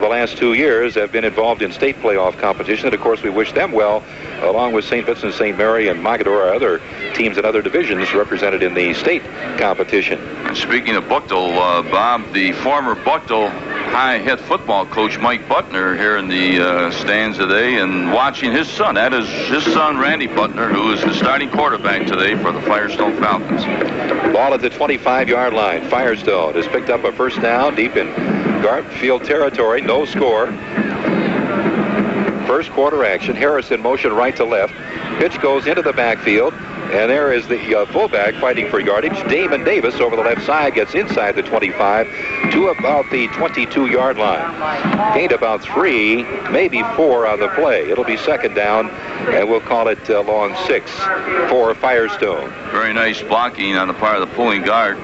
last 2 years have been involved in state playoff competition. And, of course, we wish them well, along with St. Vincent St. Mary and Mogadore, our other teams in other divisions represented in the state competition. Speaking of Buckdale, Bob, the former Buckdale High head football coach Mike Butner here in the stands today and watching his son. That is his son, Randy Butner, who is the starting quarterback today for the Firestone Falcons. Ball at the 25-yard line. Firestone has picked up a first down deep in Garfield territory. No score. First quarter action. Harris in motion right to left. Pitch goes into the backfield. And there is the fullback fighting for yardage. Damon Davis over the left side gets inside the 25 to about the 22-yard line. Gained about 3, maybe 4 on the play. It'll be second down, and we'll call it long 6 for Firestone. Very nice blocking on the part of the pulling guard.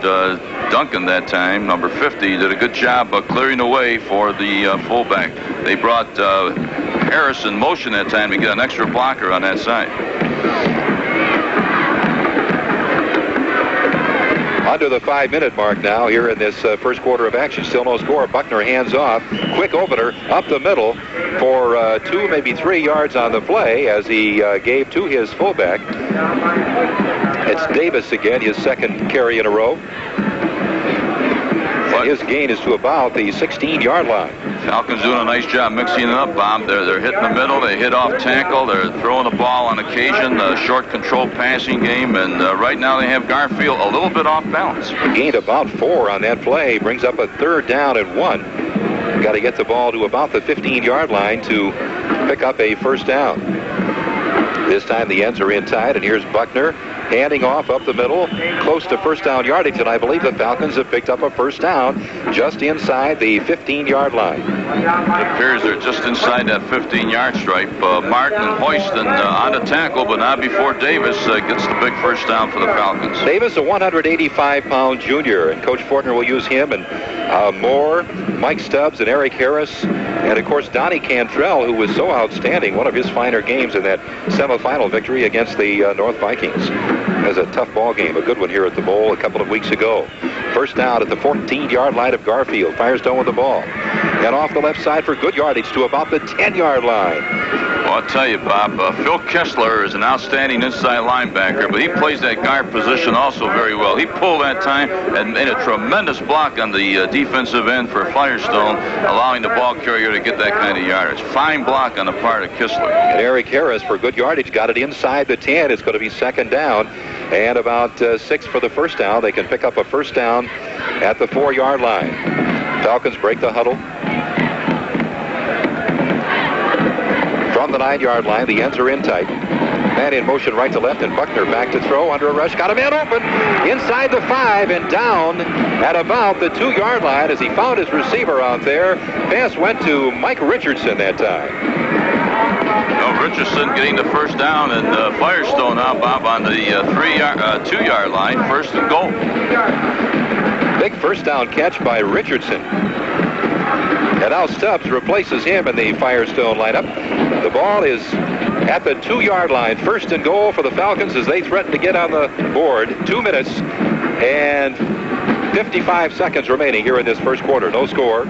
Duncan that time, number 50, did a good job of clearing the way for the fullback. They brought Harris in motion that time to get an extra blocker on that side. Under the 5-minute mark now here in this first quarter of action. Still no score. Buckner hands off. Quick opener up the middle for 2, maybe 3 yards on the play as he gave to his fullback. It's Davis again, his second carry in a row. And his gain is to about the 16-yard line. Falcons doing a nice job mixing it up, Bob. They're hitting the middle. They hit off tackle. They're throwing the ball on occasion. Short control passing game. And right now they have Garfield a little bit off balance. Gained about 4 on that play. Brings up a third down and 1. Got to get the ball to about the 15-yard line to pick up a first down. This time the ends are in tight, and here's Buckner handing off up the middle, close to first down yardage, and I believe the Falcons have picked up a first down just inside the 15-yard line. It appears they're just inside that 15-yard stripe. Martin and Hoyston on the tackle, but not before Davis gets the big first down for the Falcons. Davis, a 185-pound junior, and Coach Fortner will use him and Moore, Mike Stubbs, and Eric Harris, and of course Donnie Cantrell, who was so outstanding, one of his finer games in that semifinal victory against the North Vikings. It was a tough ball game, a good one here at the Bowl a couple of weeks ago. First down at the 14-yard line of Garfield. Firestone with the ball. And off the left side for good yardage to about the 10-yard line. Well, I'll tell you, Bob, Phil Kessler is an outstanding inside linebacker, but he plays that guard position also very well. He pulled that time and made a tremendous block on the defensive end for Firestone, allowing the ball carrier to get that kind of yardage. Fine block on the part of Kessler. And Eric Harris for good yardage got it inside the 10. It's going to be second down and about 6 for the first down. They can pick up a first down at the 4-yard line. Falcons break the huddle. From the 9-yard line, the ends are in tight. Man in motion right to left, and Buckner back to throw under a rush. Got a man open inside the 5 and down at about the 2-yard line as he found his receiver out there. Pass went to Mike Richardson that time. Richardson getting the first down, and Firestone now, Bob, on the 2-yard line. First and goal. Big first down catch by Richardson. And now Stubbs replaces him in the Firestone lineup. The ball is at the 2-yard line. First and goal for the Falcons as they threaten to get on the board. 2 minutes and 55 seconds remaining here in this first quarter. No score.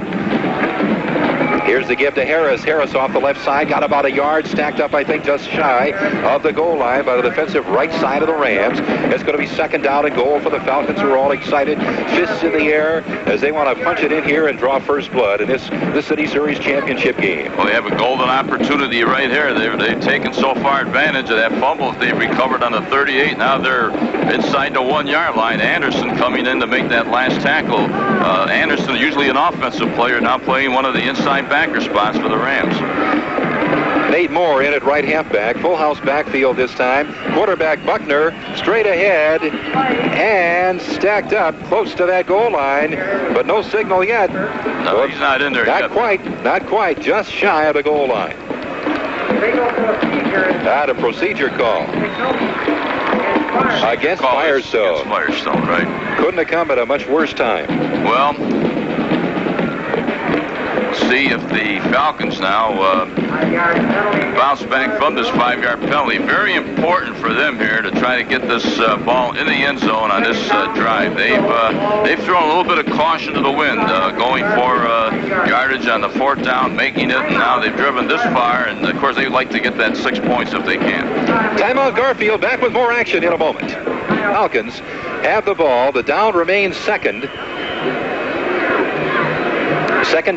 Here's the give to Harris. Harris off the left side. Got about a yard. Stacked up, I think, just shy of the goal line by the defensive right side of the Rams. It's going to be second down and goal for the Falcons, who are all excited. Fists in the air as they want to punch it in here and draw first blood in this City Series championship game. Well, they have a golden opportunity right here. They've taken so far advantage of that fumble that they've recovered on the 38. Now they're inside the 1-yard line. Anderson coming in to make that last tackle. Anderson, usually an offensive player, now playing one of the inside backer spots for the Rams. Nate Moore in at right halfback. Full house backfield this time. Quarterback Buckner straight ahead and stacked up close to that goal line, but no signal yet. No, he's not in there yet. Not quite. Just shy of the goal line. A procedure call. Against Firestone. Against Firestone, right. Couldn't have come at a much worse time. Well, see if the Falcons now bounce back from this 5-yard penalty. Very important for them here to try to get this ball in the end zone on this drive. They've thrown a little bit of caution to the wind, going for yardage on the 4th down, making it, and now they've driven this far, and of course they'd like to get that 6 points if they can. Timeout Garfield, back with more action in a moment. Falcons have the ball. The down remains second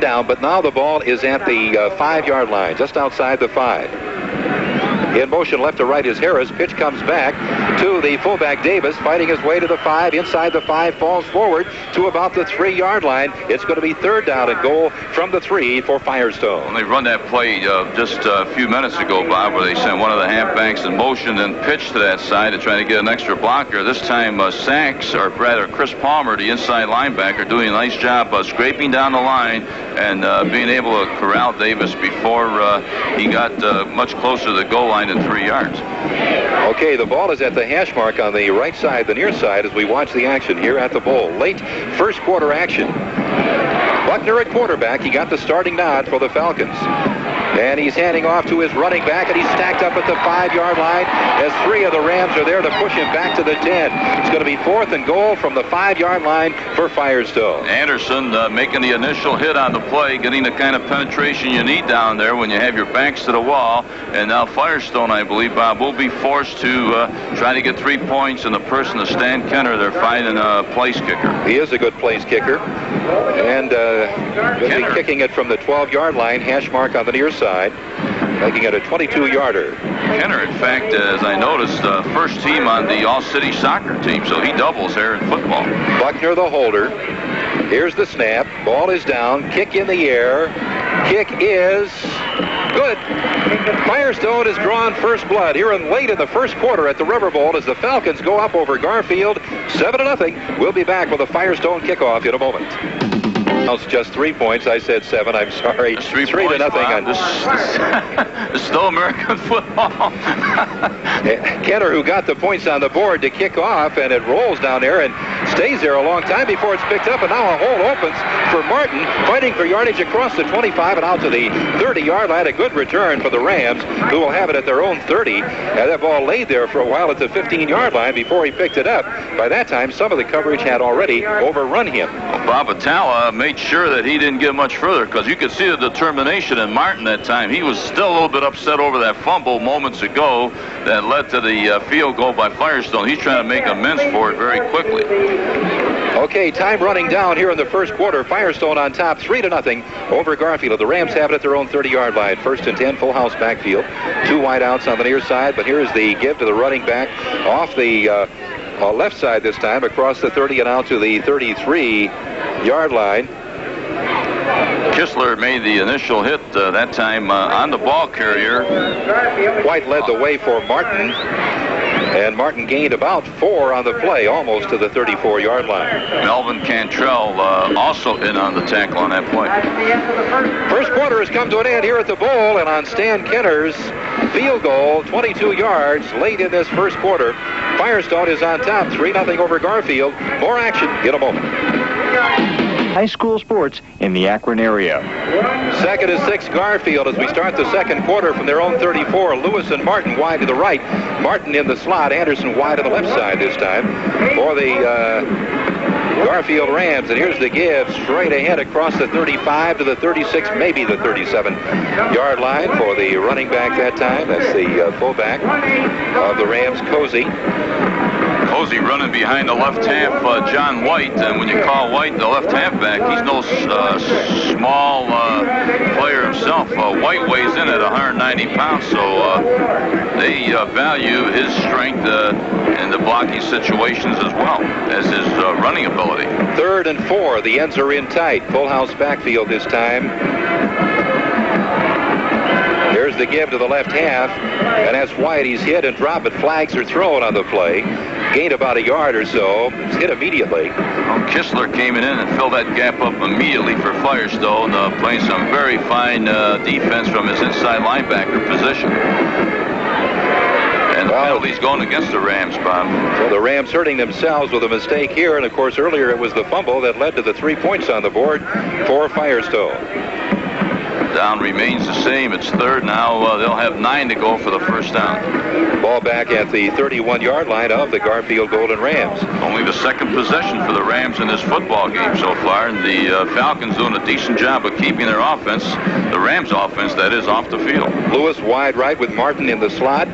down, but now the ball is at the 5-yard line, just outside the 5. In motion left to right is Harris. Pitch comes back to the fullback Davis, fighting his way to the 5. Inside the 5, falls forward to about the 3-yard line. It's going to be 3rd down and goal from the 3 for Firestone. Well, they run that play just a few minutes ago, Bob, where they sent one of the halfbacks in motion and pitched to that side to try to get an extra blocker. This time, Sachs, or rather Chris Palmer, the inside linebacker, doing a nice job scraping down the line and being able to corral Davis before he got much closer to the goal line than 3 yards. Okay, the ball is at the hash mark on the right side, the near side, as we watch the action here at the bowl. Late first quarter action. Buckner at quarterback. He got the starting nod for the Falcons. And he's handing off to his running back, and he's stacked up at the 5-yard line as 3 of the Rams are there to push him back to the 10. It's going to be 4th and goal from the 5-yard line for Firestone. Anderson making the initial hit on the play, getting the kind of penetration you need down there when you have your backs to the wall. And now Firestone, I believe, Bob, will be forced to try to get 3 points, and the person is Stan Kenner. They're finding a place kicker. He is a good place kicker. And he'll be kicking it from the 12-yard line, hash mark on the near side, making it a 22-yarder. Kenner, in fact, as I noticed, first team on the all-city soccer team, so he doubles here in football. Buckner, the holder. Here's the snap. Ball is down. Kick in the air. Kick is good. Firestone has drawn first blood here late in the first quarter at the River Bowl as the Falcons go up over Garfield 7-0. We'll be back with a Firestone kickoff in a moment. It's just 3 points. I said 7. I'm sorry. 3-0. It's still American football. Kenner, who got the points on the board to kick off, and it rolls down there and stays there a long time before it's picked up, and now a hole opens for Martin, fighting for yardage across the 25 and out to the 30-yard line. A good return for the Rams, who will have it at their own 30. And that ball laid there for a while at the 15-yard line before he picked it up. By that time, some of the coverage had already overrun him. Bob Atala made sure that he didn't get much further, because you could see the determination in Martin that time. He was still a little bit upset over that fumble moments ago that led to the field goal by Firestone. He's trying to make amends for it very quickly. Okay, time running down here in the first quarter. Firestone on top, 3-0 over Garfield. The Rams have it at their own 30-yard line. 1st and 10, full house backfield. 2 wide outs on the near side, but here's the give to the running back off the left side this time, across the 30 and out to the 33-yard line. Kistler made the initial hit that time on the ball carrier. White led the way for Martin, and Martin gained about 4 on the play, almost to the 34-yard line. Melvin Cantrell also in on the tackle on that play. First quarter has come to an end here at the bowl, and on Stan Kenner's field goal, 22 yards late in this first quarter, Firestone is on top, 3-0 over Garfield. More action in a moment. High school sports in the Akron area. 2nd and 6, Garfield, as we start the second quarter from their own 34. Lewis and Martin wide to the right. Martin in the slot. Anderson wide to the left side this time for the Garfield Rams. And here's the give straight ahead across the 35 to the 36, maybe the 37-yard line for the running back that time. That's the fullback of the Rams, Cozy. Cozy running behind the left half, John White, and when you call White the left halfback, he's no small player himself. White weighs in at 190 pounds, so they value his strength in the blocking situations as well as his running ability. 3rd and 4, the ends are in tight. Full house backfield this time. Here's the give to the left half, and that's White. He's hit and dropped, but flags are thrown on the play. Gained about a yard or so. It's hit immediately. Well, Kistler came in and filled that gap up immediately for Firestone, playing some very fine defense from his inside linebacker position. And the penalty's going against the Rams, Bob. So the Rams hurting themselves with a mistake here, and of course earlier it was the fumble that led to the 3 points on the board for Firestone. Down remains the same. It's third now. They'll have 9 to go for the first down. Ball back at the 31-yard line of the Garfield Golden Rams. Only the second possession for the Rams in this football game so far, and the Falcons doing a decent job of keeping their offense, the Rams offense, that is, off the field. Lewis wide right with Martin in the slot.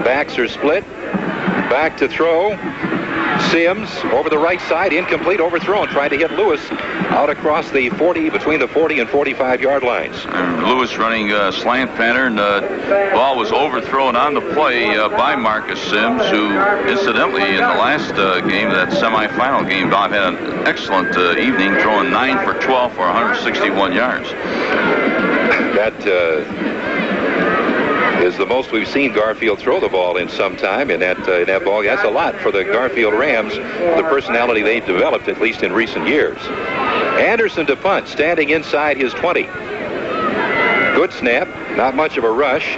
Backs are split. Back to throw. Sims over the right side, incomplete, overthrown, trying to hit Lewis out across the 40, between the 40 and 45-yard lines. And Lewis running slant pattern. Ball was overthrown on the play by Marcus Sims, who incidentally in the last game, that semifinal game, Bob had an excellent evening, throwing 9 for 12 for 161 yards. That is the most we've seen Garfield throw the ball in some time in that ball. That's a lot for the Garfield Rams, the personality they've developed, at least in recent years. Anderson to punt, standing inside his 20. Good snap, not much of a rush.